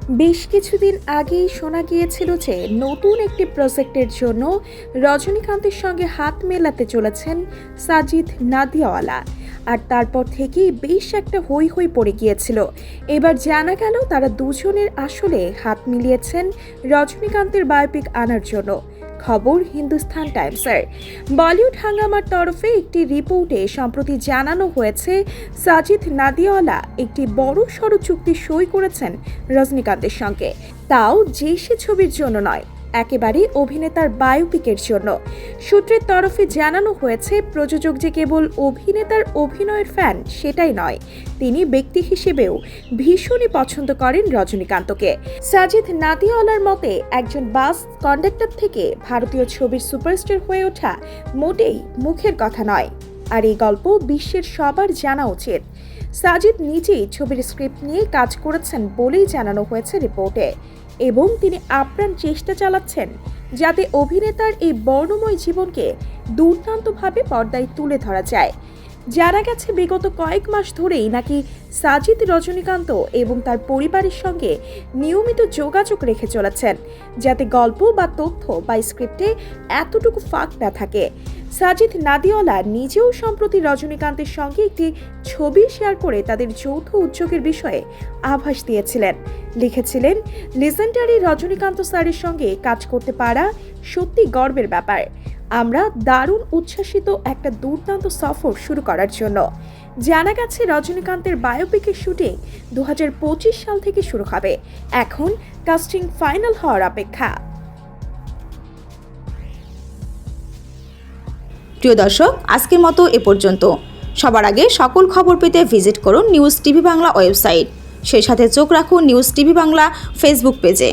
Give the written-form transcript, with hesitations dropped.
বেশ কিছুদিন আগেই শোনা গিয়েছিল যে নতুন একটি প্রজেক্টের জন্য রজনীকান্তের সঙ্গে হাত মেলাতে চলেছেন সাজিদ নাদিয়াওয়ালা। আর তারপর থেকেই বেশ একটা হই হই পড়ে গিয়েছিল। এবার জানা গেল তারা দুজনের আসলে হাত মিলিয়েছেন রজনীকান্তের বায়োপিক আনার জন্য। খবর হিন্দুস্তান টাইমসের। বলিউড হাঙ্গামার তরফে একটি রিপোর্টে সম্প্রতি জানানো হয়েছে সাজিদ নাদিয়াওয়ালা একটি বড় সড় চুক্তি সই করেছেন রজনীকান্তের সঙ্গে, তাও যে সে ছবির জন্য নয়, একেবারে অভিনেতার বায়োপিকের জন্য। সূত্রের তরফে জানানো হয়েছে প্রযোজক যে কেবল অভিনেতার অভিনয়ের ফ্যান সেটাই নয়, তিনি ব্যক্তি হিসেবেও ভীষণই পছন্দ করেন রজনীকান্তকে। সাজিদ নাদিয়াওয়ালার মতে একজন বাস কন্ডাক্টর থেকে ভারতীয় ছবির সুপারস্টার হয়ে ওঠা মোটেই মুখের কথা নয়, আর এই গল্প বিশ্বের সবার জানা উচিত। সাজিদ নিজেই ছবির স্ক্রিপ্ট নিয়ে কাজ করেছেন বলেই জানানো হয়েছে রিপোর্টে, এবং তিনি আপ্রাণ চেষ্টা চালাচ্ছেন যাতে অভিনেতার এই বর্ণময় জীবনকে দুর্দান্তভাবে পর্দায় তুলে ধরা যায়। জানা গেছে বিগত কয়েক মাস ধরেই নাকি সাজিদ রজনীকান্ত এবং তার পরিবারের সঙ্গে নিয়মিত যোগাযোগ রেখে চলেছেন, যাতে গল্প বা তথ্য বা স্ক্রিপ্টে এতটুকু ফাঁক না থাকে। সাজিদ নাদিয়াওয়ালা নিজেও সম্প্রতি রজনীকান্তের সঙ্গে একটি ছবি শেয়ার করে তাদের যৌথ উদ্যোগের বিষয়ে আভাস দিয়েছিলেন। লিখেছিলেন, লিজেন্ডারি রজনীকান্ত স্যারের সঙ্গে কাজ করতে পারা সত্যি গর্বের ব্যাপার। আমরা দারুণ উচ্ছ্বাসিত একটা দুর্দান্ত সফর শুরু করার জন্য। জানা গেছে রজনীকান্তের বায়োপিকের শুটিং 2025 সাল থেকে শুরু হবে। এখন কাস্টিং ফাইনাল হওয়ার অপেক্ষা। প্রিয় দর্শক, আজকের মতো এ পর্যন্ত। সবার আগে সকল খবর পেতে ভিজিট করুন নিউজ টিভি বাংলা ওয়েবসাইট। সেই সাথে চোখ রাখুন নিউজ টিভি বাংলা ফেসবুক পেজে।